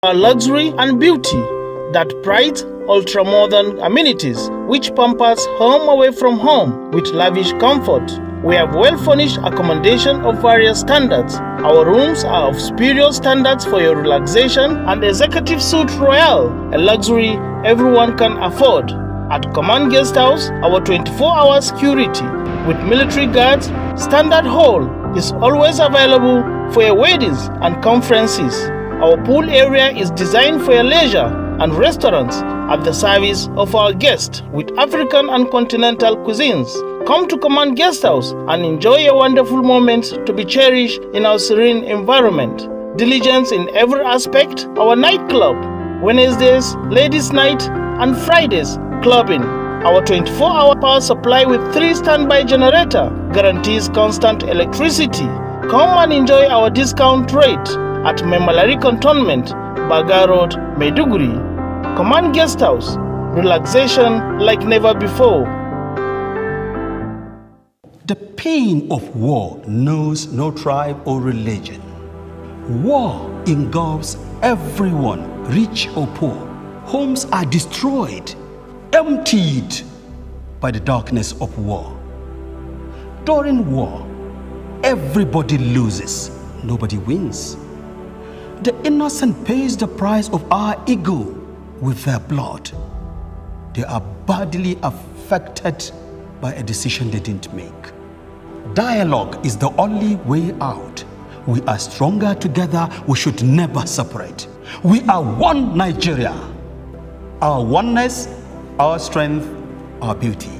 Our luxury and beauty that prides ultra-modern amenities which pampers home away from home with lavish comfort. We have well-furnished accommodation of various standards. Our rooms are of superior standards for your relaxation and executive suite royale, a luxury everyone can afford. At Command Guest House, our 24-hour security with military guards, standard hall is always available for your weddings and conferences. Our pool area is designed for your leisure and restaurants at the service of our guests with African and continental cuisines. Come to Command Guest House and enjoy a wonderful moment to be cherished in our serene environment. Diligence in every aspect, our nightclub, Wednesdays, ladies' night, and Fridays, clubbing. Our 24-hour power supply with 3 standby generator guarantees constant electricity. Come and enjoy our discount rate at Memalari Cantonment, Baga Road, Maiduguri. Command Guest House, relaxation like never before. The pain of war knows no tribe or religion. War engulfs everyone, rich or poor. Homes are destroyed, emptied by the darkness of war. During war, everybody loses, nobody wins. The innocent pays the price of our ego with their blood. They are badly affected by a decision they didn't make. Dialogue is the only way out. We are stronger together. We should never separate. We are one Nigeria. Our oneness, our strength, our beauty.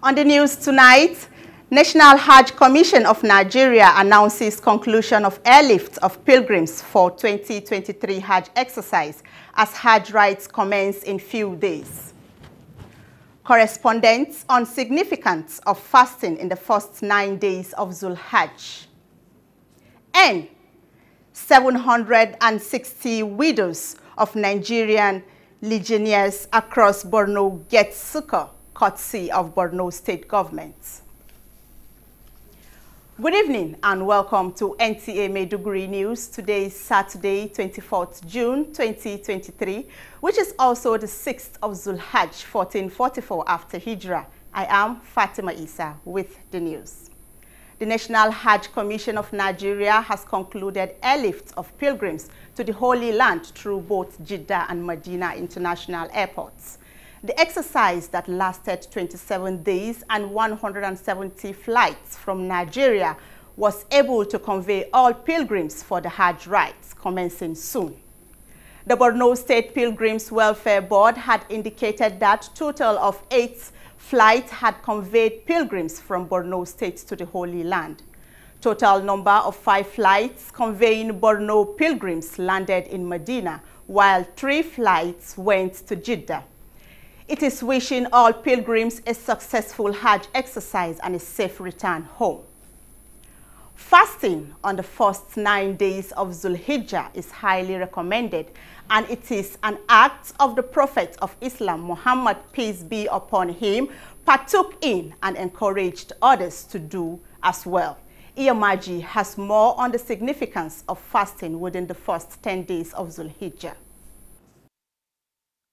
On the news tonight, National Hajj Commission of Nigeria announces conclusion of airlift of pilgrims for 2023 Hajj exercise as Hajj rites commence in few days. Correspondence on significance of fasting in the first 9 days of Zulhajj. And 760 widows of Nigerian legionnaires across Borno get succor, courtesy of Borno State Government. Good evening and welcome to Nta Maiduguri News. Today is Saturday, 24th June 2023, which is also the 6th of Zulhajj, 1444 after Hijrah. I am Fatima Isa with the news. The National Hajj Commission of Nigeria has concluded airlift of pilgrims to the Holy Land through both Jeddah and Medina international airports. The exercise that lasted 27 days and 170 flights from Nigeria was able to convey all pilgrims for the Hajj rites commencing soon. The Borno State Pilgrims Welfare Board had indicated that total of 8 flights had conveyed pilgrims from Borno State to the Holy Land. Total number of 5 flights conveying Borno pilgrims landed in Medina, while 3 flights went to Jeddah. It is wishing all pilgrims a successful Hajj exercise and a safe return home. Fasting on the first 9 days of Zulhijjah is highly recommended, and it is an act of the Prophet of Islam, Muhammad, peace be upon him, partook in and encouraged others to do as well. Iyamaji has more on the significance of fasting within the first 10 days of Zulhijjah.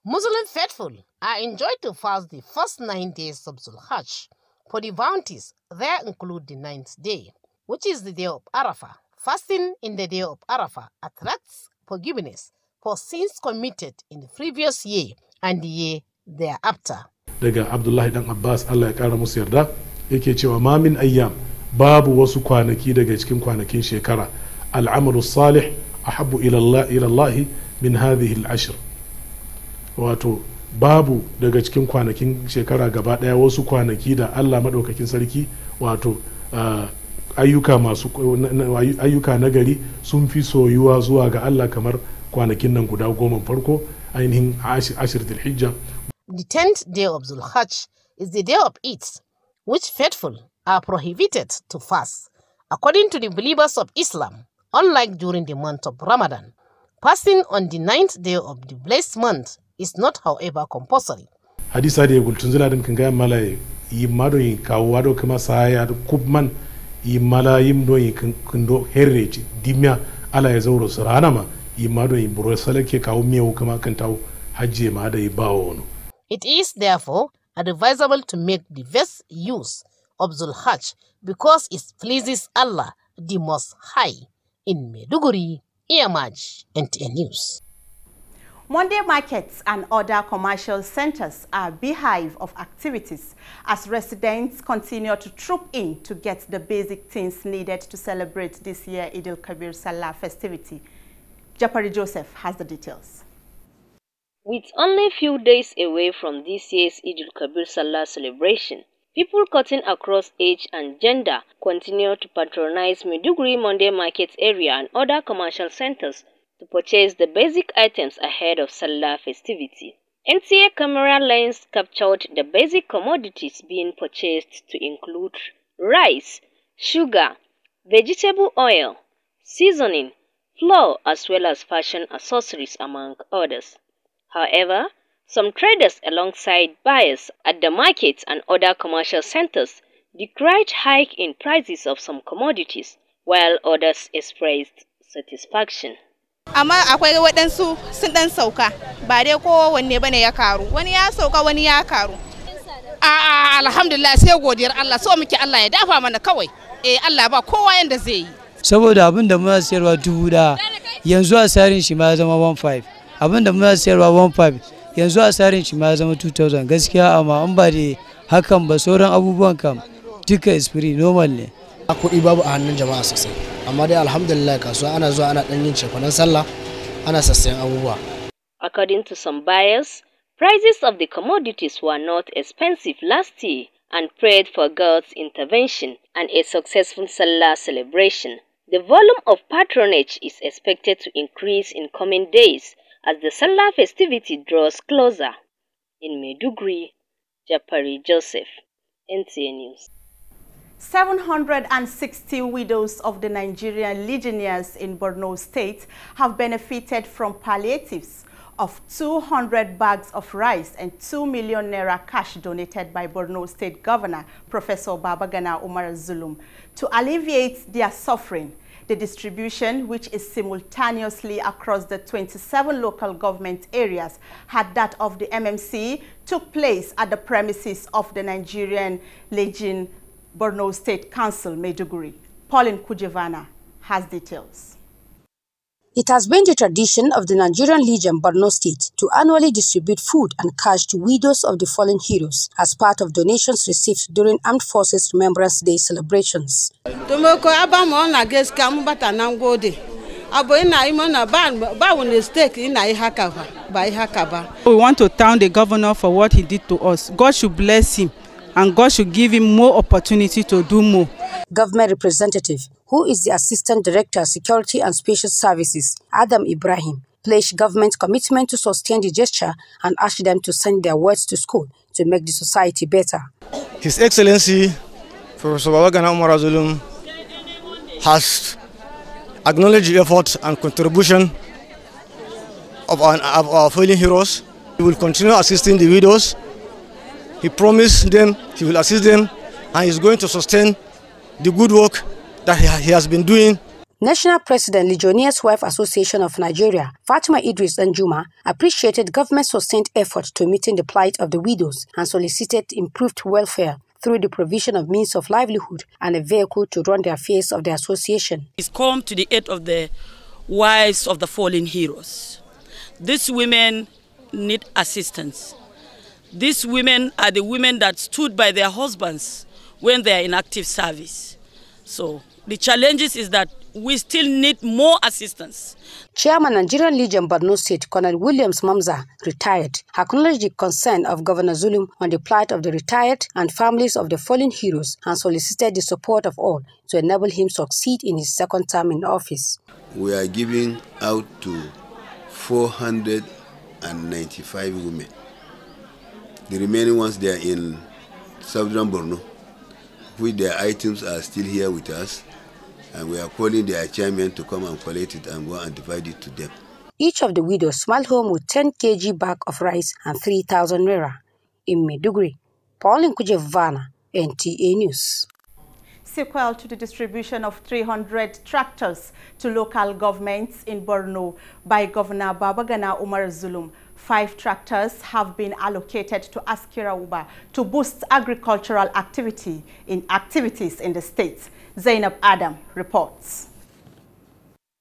Muslim faithful are enjoined to fast the first 9 days of Zulhajj. For the bounties, there include the 9th day, which is the day of Arafah. Fasting in the day of Arafah attracts forgiveness for sins committed in the previous year and the year thereafter. Daga Abdullahi dan Abbas, Allah ya kara musu yarda, yake cewa ma min ayyam, babu wasu kwanaki daga cikin kwanakin shekara, al'amalu salih ahabbu ila Allah min hadhihi al-ashr. Wato babu daga cikin kwanakin shekara gaba daya wasu kwanaki da Allah madaukakin sarki wato ayyuka nagari sun fi soyuwa zuwa ga Allah kamar kwanakin nan guda 10 farko ainihin ashir dhul-hijja. The 10th day of Zulhajj is the day of Eid, which faithful are prohibited to fast. According to the believers of Islam, unlike during the month of Ramadan, fasting on the 9th day of the blessed month is not, however, compulsory. Hadisa da gultun zula din kan ga mala yi mado yi kawo wado kuma saya da kubman yi mala yim do yi kan do herreji dimya ala ya zauro surana ma yi mado yi buro salake kawo miyo kuma kan tawo hajje ma da yi bawo wono. It is therefore advisable to make the best use of Zulhajj because it pleases Allah the Most High. In Maiduguri, Iyamaj, NTA News. Monday markets and other commercial centers are a beehive of activities as residents continue to troop in to get the basic things needed to celebrate this year Eid al-Kabir Salah festivity. Japari Joseph has the details. With only few days away from this year's Eid al-Kabir Salah celebration, people cutting across age and gender continue to patronize Maiduguri Monday Market area and other commercial centers to purchase the basic items ahead of Salah festivity. NTA camera lens captured the basic commodities being purchased to include rice, sugar, vegetable oil, seasoning, flour, as well as fashion accessories, among others. However, some traders alongside buyers at the markets and other commercial centers decried hike in prices of some commodities, while others expressed satisfaction. Amma akwai waɗansu sun ɗan sauka ba dai kowanne bane ya karu, wani ya sauka wani ya karu. Alhamdulillah sai godiyar Allah, so muke Allah ya dafa mana kawai. Allah ba kowa yanda zai yi. Saboda abin da muna sayarwa 1000 yanzu a sarin shi ma ya zama 15. Abin da muna sayarwa 15 yanzu a sarin shi ma ya zama 2000. Gaskiya amma an ba da hakan ba sauran abubuwan kam duka is free normal ne. Kuɗi babu a hannun jama'a sosai, amma dai alhamdulillah kasuwa ana zuwa ana ɗan yin cefanen sallah ana sassayen abubuwa. According to some buyers, prices of the commodities were not expensive last year and prayed for God's intervention and a successful Salah celebration. The volume of patronage is expected to increase in coming days as the Salah festivity draws closer. In Maiduguri, Japari Joseph, NTA News. 760 widows of the Nigerian legionnaires in Borno State have benefited from palliatives of 200 bags of rice and 2 million naira cash donated by Borno State Governor Professor Babagana Umar Zulum to alleviate their suffering. The distribution, which is simultaneously across the 27 local government areas, had that of the MMC, took place at the premises of the Nigerian Legion Borno State Council, Maiduguri. Pauline Kujevana has details. It has been the tradition of the Nigerian Legion Borno State to annually distribute food and cash to widows of the fallen heroes as part of donations received during Armed Forces Remembrance Day celebrations. We want to thank the governor for what he did to us. God should bless him and God should give him more opportunity to do more. Government representative, who is the Assistant Director, Security and Special Services, Adam Ibrahim, pledged government's commitment to sustain the gesture and asked them to send their words to school to make the society better. His Excellency, Professor Babagana Umar Zulum, has acknowledged the effort and contribution of our fallen heroes. He will continue assisting the widows. He promised them he will assist them and is going to sustain the good work that he has been doing. National President, Legionnaires' Wife Association of Nigeria, Fatima Idris Danjuma, appreciated government's sustained effort to meeting the plight of the widows and solicited improved welfare through the provision of means of livelihood and a vehicle to run the affairs of the association. It's come to the aid of the wives of the fallen heroes. These women need assistance. These women are the women that stood by their husbands when they are in active service. So the challenges is that we still need more assistance. Chairman Nigerian Legion Borno State, Colonel Williams Mamza, retired, acknowledged the concern of Governor Zulum on the plight of the retired and families of the fallen heroes and solicited the support of all to enable him succeed in his second term in office. We are giving out to 495 women. The remaining ones, they are in southern Borno, which their items are still here with us, and we are calling their chairman to come and collect it and go and divide it to them. Each of the widows smiled home with 10 kg bag of rice and 3,000 naira. In Maiduguri, Pauline Kujevana, NTA News. Sequel to the distribution of 300 tractors to local governments in Borno by Governor Babagana Umar Zulum, 5 tractors have been allocated to Askira Uba to boost agricultural activities in the state. Zainab Adam reports.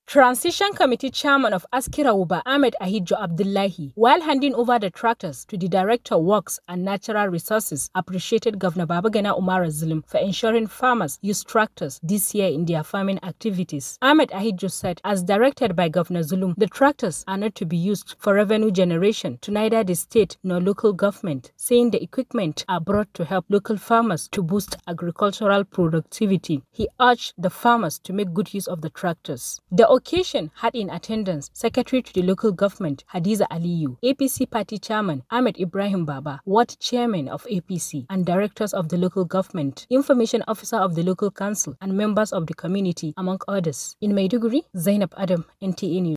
Transition Committee Chairman of Askira Uba, Ahmed Ahidjo Abdullahi, while handing over the tractors to the Director of Works and Natural Resources, appreciated Governor Babagana Umar Zulum for ensuring farmers use tractors this year in their farming activities. Ahmed Ahidjo said, as directed by Governor Zulum, the tractors are not to be used for revenue generation to neither the state nor local government, saying the equipment are brought to help local farmers to boost agricultural productivity. He urged the farmers to make good use of the tractors. The occasion had in attendance Secretary to the Local Government Hadiza Aliyu, APC Party Chairman Ahmed Ibrahim Baba, Ward Chairman of APC and Directors of the Local Government, Information Officer of the Local Council and members of the community, among others. In Maiduguri, Zainab Adam, NTA News.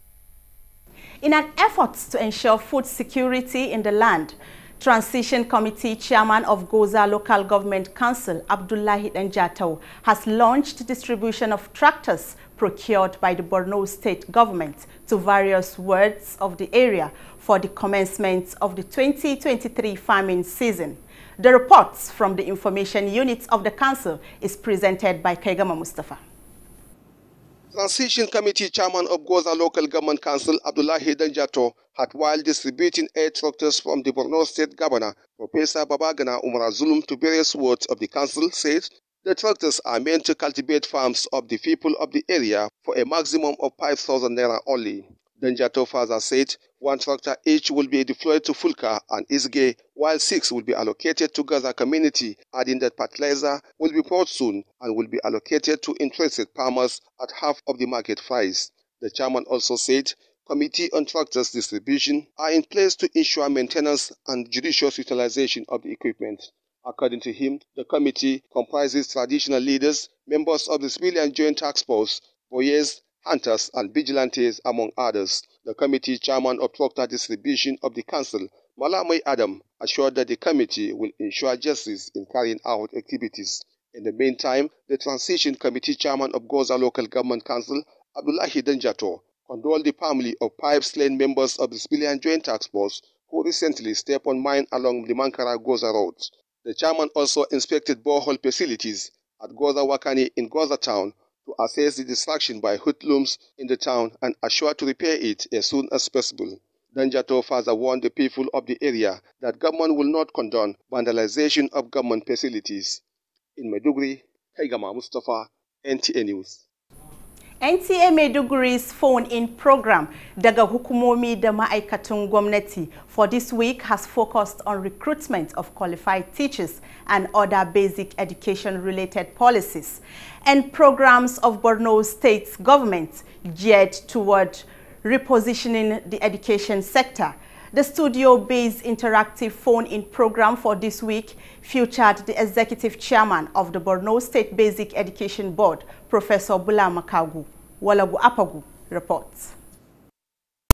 In an effort to ensure food security in the land, Transition Committee Chairman of Goza Local Government Council, Abdullahi Njato, has launched distribution of tractors procured by the Borno State Government to various wards of the area for the commencement of the 2023 farming season. The reports from the information units of the council is presented by Kaigama Mustafa. Transition Committee Chairman of Goza Local Government Council, Abdullahi Njato, had, while distributing 8 tractors from the Borno State Governor, Professor Babagana Umar Zulum, to various wards of the council, said the tractors are meant to cultivate farms of the people of the area for a maximum of 5,000 naira only. Njato further said 1 tractor each will be deployed to Fulka and Isge, while 6 will be allocated to Gaza community, adding that fertilizer will be bought soon and will be allocated to interested farmers at half of the market price. The chairman also said Committee on Tractors Distribution are in place to ensure maintenance and judicious utilization of the equipment. According to him, the committee comprises traditional leaders, members of the Civilian Joint Task Force, voyeurs, hunters and vigilantes, among others. The committee chairman of tractor distribution of the council, Malamai Adam, assured that the committee will ensure justice in carrying out activities. In the meantime, the Transition Committee Chairman of Goza Local Government Council, Abdullahi Njato, condoled the family of 5 slain members of the Civilian Joint Task Force who recently stepped on mine along the Mankara-Goza road. The chairman also inspected borehole facilities at Goza Wakani in Goza town to assess the destruction by hoodlums in the town and assure to repair it as soon as possible. Njato further warned the people of the area that government will not condone vandalization of government facilities. In Maiduguri, Kaigama Mustafa, NTA News. NTA Maiduguri's phone-in program daga hukumomi da ma'aikatan gwamnati for this week has focused on recruitment of qualified teachers and other basic education-related policies and programs of Borno State's government geared toward repositioning the education sector. The studio-based interactive phone-in program for this week featured the executive chairman of the Borno State Basic Education Board, Professor Bula Makagu. Walagu Apagu reports.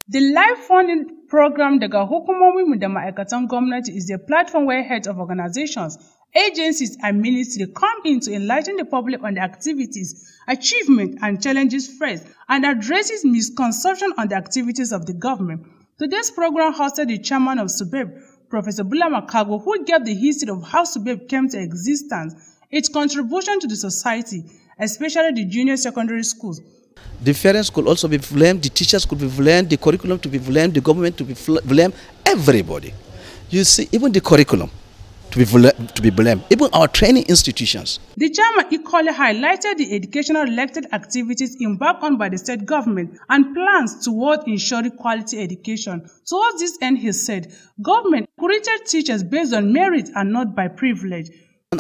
The live phone-in program daga hukumomi da ma'aikatan gwamnati is a platform where heads of organizations, agencies and ministry come in to enlighten the public on the activities, achievements and challenges faced and addresses misconception on the activities of the government. Today's program hosted the chairman of SUBEB, Professor Bula Makago, who gave the history of how SUBEB came to existence, its contribution to the society, especially the junior secondary schools. The parents could also be blamed, the teachers could be blamed, the curriculum to be blamed, the government to be blamed, everybody. You see, even the curriculum. to be blamed. Even our training institutions. The chairman equally highlighted the educational-related activities embarked on by the state government and plans toward ensuring quality education. Towards this end, he said, government recruited teachers based on merit and not by privilege.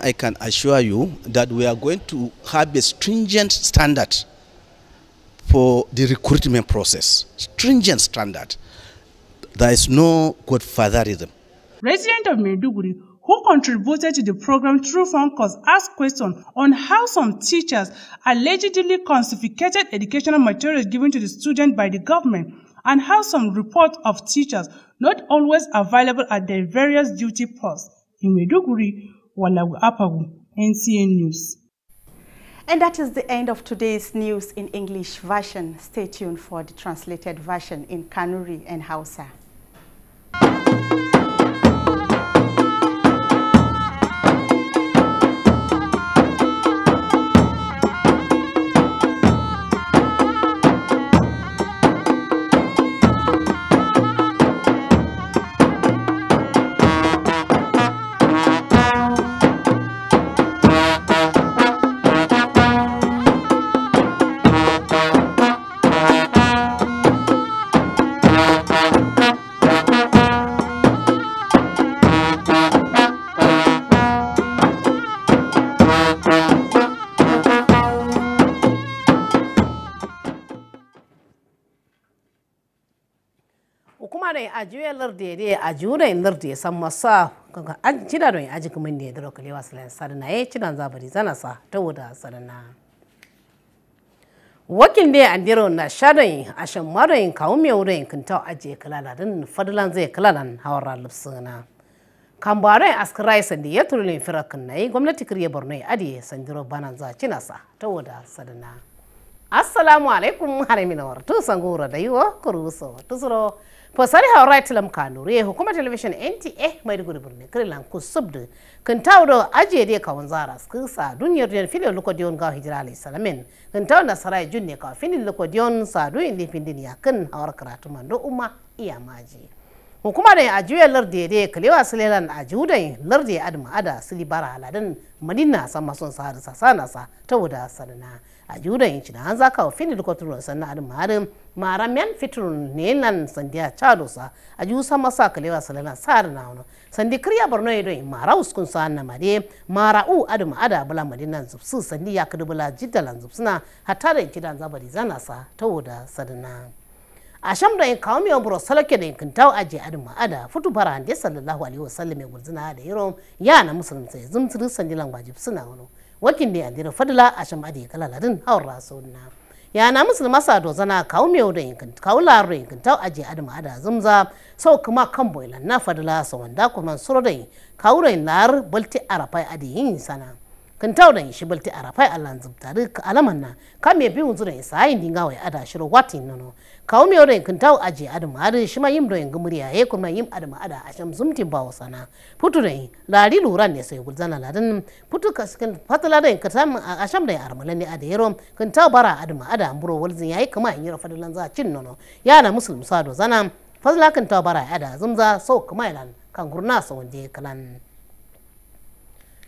I can assure you that we are going to have a stringent standard for the recruitment process. Stringent standard. There is no godfatherism. Resident of Maiduguri, who contributed to the program through phone calls, asked questions on how some teachers allegedly confiscated educational materials given to the students by the government and how some reports of teachers not always available at their various duty posts. In Maiduguri, Walagu Apagu, NTA News. And that is the end of today's news in English version. Stay tuned for the translated version in Kanuri and Hausa. a juya larde de a jura in larde san masa kaga an cida don aji kuma ne da lokale waslan sarna cidan zabari zana sa ta wuda sarna wakil ne an diro na shadai a shan marayin kawo mai wurin kinta aje kalala din fadlan zai kalalan hawara lufsuna kan bare askrai sandi ya turulin firakan nayi gwamnati kiriye Borno adi sandiro banan za cinasa ta wuda sarna assalamu alaikum haramina wartu sangura da yiwo kuruso tusuro Posari hawra tilam kanuri hukuma television NTA Maiduguri Borno krilan kusubdu kantawdo aje de ka wanzara skisa duniyar den fili lokodion ga hijra alayhi salamin kantaw na sarai junne ka fili lokodion sadu indi pindin yakin hawar karatu mando umma iya maji hukuma da ajuya larde de kalewa sulelan ajudai larde adma ada silibara aladan madina sama son sa sana sa tawda sanana ajudai cina an zaka fili lokoturo sanna adma adam maramen fitrun ne nan sandiya chadosa aju sama sa kalewa sulelan sar na wono sandi kriya Borno yedo mara uskun sanna made mara u adma ada bula madina zubsu sandi ya kudubula jiddalan zubsuna hatta da kidan zabari zana sa tawda sadana asham da kawo mai buro salake da kintaw aje adma ada futu bara hande sallallahu alaihi wasallam ya gurzuna da yiro ya na musulmi sai zumturu sandilan wajib suna wono wakin da andira fadla asham ade kala ladin hawar rasulna ya na musulma sa do zana kawo mai da kin kawo laro kintaw aje adma ada zumza sau kuma kan boilan na fadla sa wanda kuma surodai kawo rai lar balti arafai ade yin sana kintaw da shi balti arafai Allah zubta duk alaman na kame bi unzura isa yin dinga wai ada shiro watin nono kawo mai rai kintaw aje adma ada shi ma yim do yin gumuriya ya kuma yim adma ada asham zumtin bawo sana futu dai lari luran ne sai gulzana ladan futu kaskin fatala da katam asham da armalan ne ada yero kintaw bara adma ada amburo walzin yayi kuma yin rafa dalan za cin nono yana musulmi sado zana fazla kintaw bara ada zumza sau kuma ilan kan gurna sa wanda kalan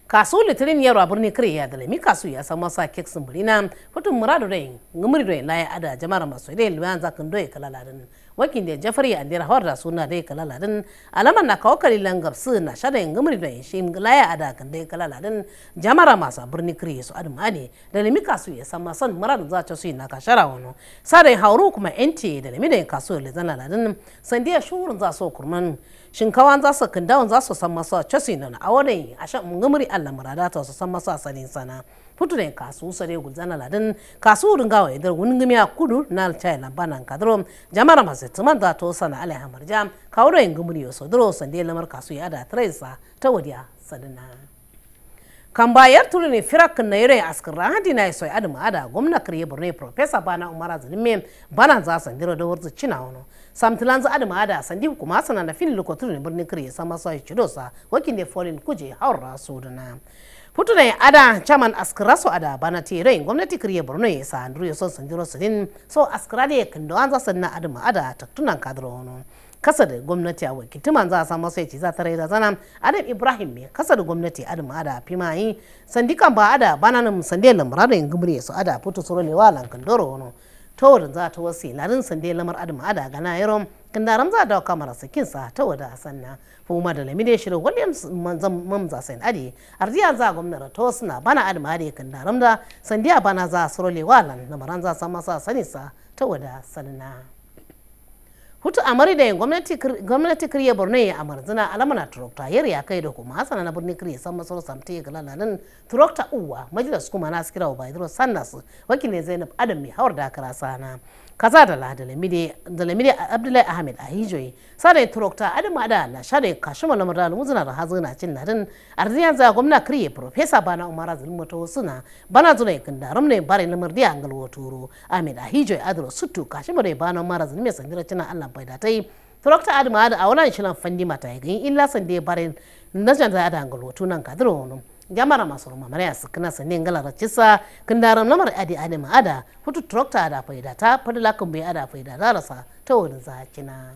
kasu litirin yaro a birnin kare da lami kasu ya samu sa kek sumburina futun muradu rai ngumuri rai laye ada jama'ar masu dai luwan zakin doye kalaladin wakin da jafari an dira hawar da suna dai kalaladin alaman na kawo kalilan gabsu na shada ngumuri rai shi laye ada kan dai kalaladin jama'ar masu birnin kare su adumani da lami kasu ya samu son muradu za ta su na kashara wano sadai hauru kuma enti da lami da kasu le zanaladin sandiya shurun za so kurman shinkawan za su kindawan za su san masa chasi na a wani a shan ngumuri Allah murada ta su san masa sanin sana futu ne kasu sare gulzana ladin kasu ringawa idar wungumi a kudu na chai lambanan kadro jama'ar masu tuman za to sana alai hamarja kawo yin ngumuri so dro sande lamar kasu ya da traisa ta wadiya sadina kan bayar tulu ne firakin na yare askar rahadi na yaso adama ada gwamna kariye Borno professor bana umara zulme bana za sandiro da wurzu cina wono samtilan za adama ada sandi hukuma sana da fili lokotulu ne birnin kariye sama sai cidosa wakin da foreign kuje haura sudana futu ne ada chairman askaraso ada bana tere gwamnati kariye Borno ya sa andru yaso sandiro sidin so askara da kan da za sanna adama ada taktunan kadro wono kasa da gwamnati a wakilti man za a samu sai ci za ta rai da zana Adam Ibrahim me kasa da gwamnati Adam ada fimayi sandikan ba ada bananan sande lamra da ingumre su ada fito soro lewa lankan doro wono to da za ta wasi ladin sande lamar Adam ada gana yaron kandaram za da kamar sakin sa ta wada sanna kuma da lamide shirin Williams mamza sain adi arziya za gwamnati to suna bana Adam adi kandaram da sandiya bana za soro lewa lan lamaran za sama sa sani sa ta wada sanna hutu amari da gwamnati kirye borno ya amarzina alamana turokta yar ya kai da kuma hasana na birnin kirye san masoro samte ga lalanin turokta uwa majalis kuma na sikira wa baydro sannas wakilin Zainab Adam mai hawar da kara sana kaza da lamide Abdullahi Ahmed Ahijoyi sada turokta Adam ada na shade kashima lamar muzuna da hazina cin nadin arziyan za gwamna kirye professor bana Umar Zulmuto suna bana zuna kindaram ne bare lamar da angal woturo Ahmed Ahijoyi adro sutu kashima da bana Umar Zulme sandira cin Allah bai da tai turokta Adam ada a wannan shirin fandi mata ya gani illa sande bare najan da ada angal wotunan kadro wono jamara masu mamare a sakina sanin galar cisa kindaram lamar adi Adam ada hutu turokta ada faida ta fadila kan bai ada faida da rasa ta wani zakina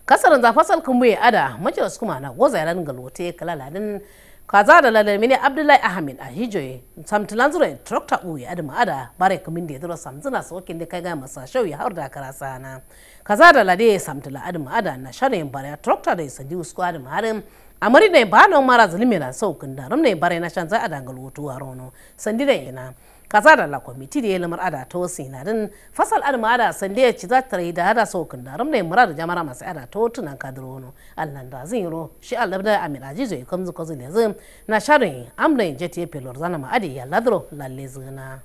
kasarin zafasal kan bai ada majalis kuma na goza yaran galote kalaladin kaza da lalami ne Abdullahi Ahmed Ahijoyi samtilan zura turokta uyi Adam ada bare kamin da ya zura samzina sokin da kai ga masa shauyi har da karasa na kaza da lade samtila Adam ada na sharin bare turokta da sandi usko Adam harin amari ne ba nan mara zulmi na saukin da ramne bare na shan za a dangal wutu a rono sandi da ina kaza da la komiti da lamar ada to sinarin fasal adma ada sandi ya ci za ta rai da hada saukin da ramne mura da jamara masu ada to tunan kadrono allan da zin ro shi Allah da Amin Ajizo kam zuko zile zin na sharin amna jeti pelor zana ma adi ya ladro lalle zina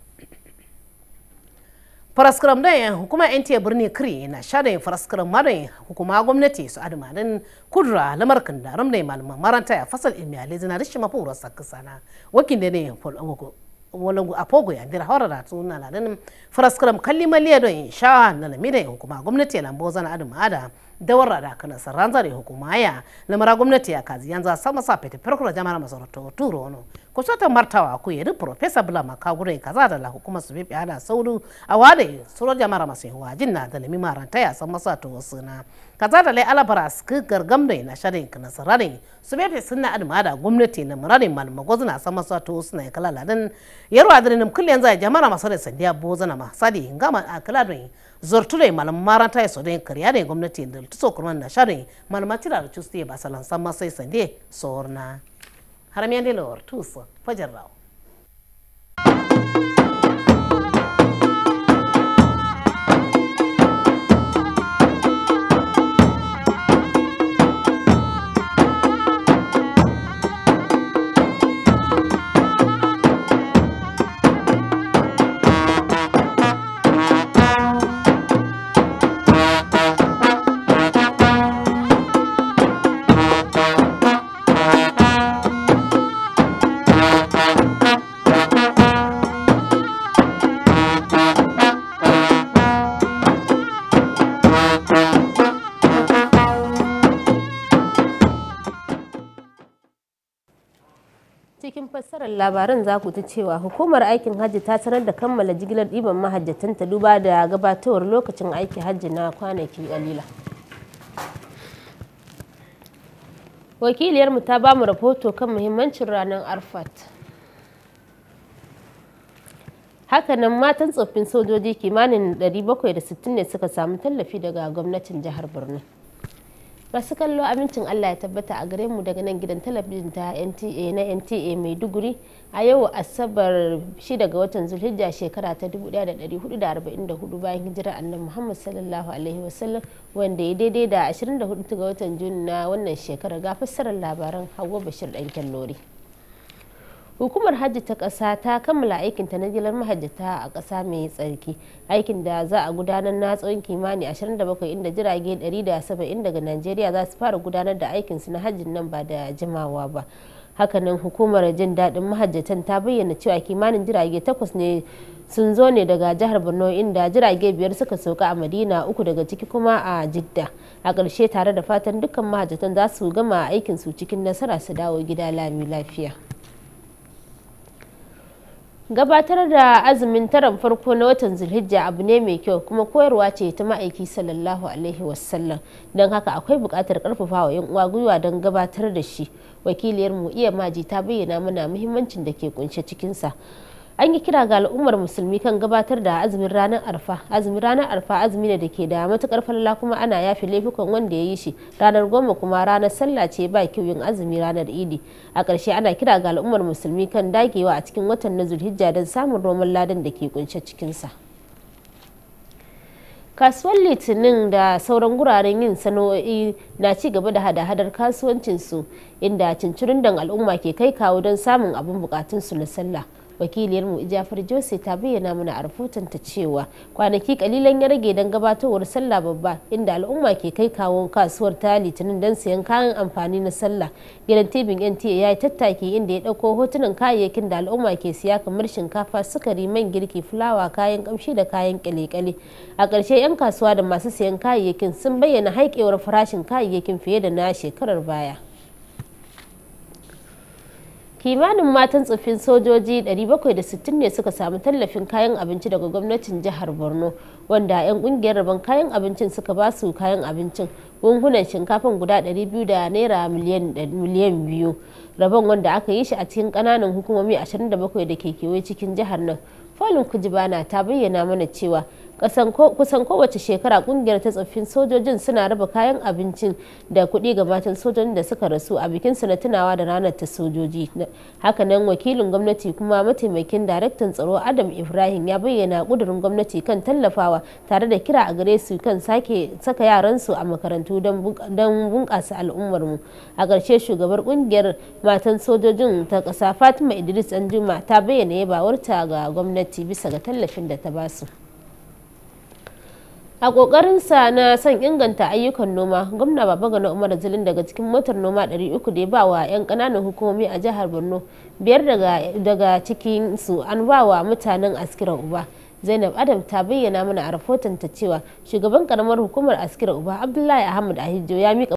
faraskaram da hukuma NTA birni kiri na shaɗin faraskaram madan hukuma gwamnati su adamanin kudura lamar kandaram da malaman maranta ya fasal ilmi a lezina da shi mafurar sakasana wakin da ne walangu a fogo ya dira hawara da tuna ladin faraskaram kalli maliya don sha na lamida hukuma gwamnati ya lambo zana adamada dawar da kana sarranza da hukuma ya lamara gwamnati ya kazi yanzu sama sa fete farko jama'a masarauta turo no ko sota martawa ku yiri professor bula makagure kaza da la hukuma su bi ada sauru a wade suro jama'a masu wajin na da lami maranta ya san masa to wasuna kaza da lai alabara su gargam da na sharin kana sarare su bi sunna adama da gwamnati na murarin malama gozuna san masa to wasuna ya kala ladan yarwa da nim kullen za jama'a masu da sandiya bozana ma sadi ngama akala don zorture malam maranta ya sodin kariya da gwamnati da tuso kurman na sharin malama tira da custi ba salan san masa sande sorna haramiyan de lor tuso fajar rawo labaran za ku ta cewa hukumar aikin hajji ta sanar da kammala jigilar ɗiban mahajjatan ta duba da gabatowar lokacin aikin hajji na kwanaki kalila. Wakiliyarmu ta ba mu rahoto kan muhimmancin ranar Arfat. Hakanan matan tsoffin sojoji kimanin 760 ne suka samu tallafi daga gwamnatin jihar Borno. Masu kallo amincin Allah ya tabbata a gare mu daga nan gidan talabijin ta NTA na NTA Maiduguri a yau Asabar 6 ga watan Zulhijja shekara ta 1444 bayan hijirar Annabi Muhammad sallallahu alaihi wasallam wanda ya daidai da 24 ga watan Juni na wannan shekara ga fassarar labaran Hauwa Bashir dan Kyallori. Hukumar Hajji ta ƙasa ta kammala aikinta na jilar mahajjata a ƙasa mai tsarki, aikin da za a gudanar na tsawon kimani 27 inda jirage 170 daga Najeriya za su fara gudanar da aikinsu na hajjin nan ba da jimawa ba. Hakanan hukumar jin daɗin mahajjatan ta bayyana cewa kimanin jirage 8 ne sun zo ne daga jihar Borno inda jirage 5 suka sauka a Madina, 3 daga ciki kuma a Jidda. A ƙarshe tare da fatan dukkan mahajjatan za su gama aikinsu cikin nasara su dawo gida lami lafiya. Gabatar da azumin taron farko na watan Zulhijja abu ne mai kyau kuma koyarwa ce ta ma'aiki sallallahu alaihi wasallam, don haka akwai buƙatar ƙarfafa wa 'yan uwa gwiwa don gabatar da shi. Wakiliyar mu Iya Maji ta bayyana mana muhimmancin da ke kunshe cikinsa. An yi kira ga al'ummar musulmi kan gabatar da azumin ranar arfa. Azumi ne da ke da matukar falala kuma ana yafe laifukan wanda ya yi shi. Ranar 10 kuma ranar sallah ce, ba kyau yin azumi ranar idi. A ƙarshe ana kira ga al'ummar musulmi kan dagewa a cikin watan na Zulhijja don samun roman ladan da ke kunshe cikinsa. Kasuwar Litinin da sauran guraren yin sana'o'i na ci gaba da hada-hadar kasuwancinsu, inda cincirindon al'umma ke kai kawo don samun abin bukatunsu na sallah. Wakiliyarmu Jafar Jose ta bayyana mana a rahotonta cewa kwanaki kalilan ya rage don gabatowar sallah babba, inda al'umma ke kai kawo kasuwar ta Litinin don sayan kayan amfani na sallah. Gidan tibin NTA ya yi tattaki inda ya ɗauko hotunan kayayyakin da al'umma ke siya kamar shinkafa, sukari, man girki, fulawa, kayan kamshi da kayan kyale-kyale. A ƙarshe 'yan kasuwa da masu sayan kayayyakin sun bayyana haikewar farashin kayayyakin fiye da na shekarar baya. Kimanin matan tsoffin sojoji 760 ne suka samu tallafin kayan abinci daga gwamnatin jihar Borno, wanda 'yan kungiyar rabon kayan abincin suka ba su kayan abincin gungunan shinkafan guda 200 da naira miliyan 2. Rabon wanda aka yi shi a cikin kananan hukumomi 27 da ke kewaye cikin jihar nan. Falin Kujibana ta bayyana mana cewa kusan kowace shekara kungiyar ta tsoffin sojojin suna raba kayan abincin da kuɗi ga matan sojojin da suka rasu a bikin su na tunawa da ranar ta sojoji. Hakanan wakilin gwamnati kuma mataimakin daraktan tsaro Adam Ibrahim ya bayyana kudurin gwamnati kan tallafawa tare da kira a gare su kan saka yaransu a makarantu don bunƙasa al'ummar mu. A ƙarshe shugabar kungiyar matan sojojin ta ƙasa Fatima Idris Anjuma ta bayyana yabawarta ga gwamnati bisa ga tallafin da ta basu. A ƙoƙarinsa na son inganta ayyukan noma, gwamna Babagana Umar Zulum daga cikin motar noma 300 da ya ba wa 'yan ƙananan hukumomi a jihar Borno, 5 daga cikin su an ba wa mutanen Askira Uba. Zainab Adam ta bayyana mana a rahotonta cewa shugaban ƙaramar hukumar Askira Uba Abdullahi Ahmad Ahijo ya mika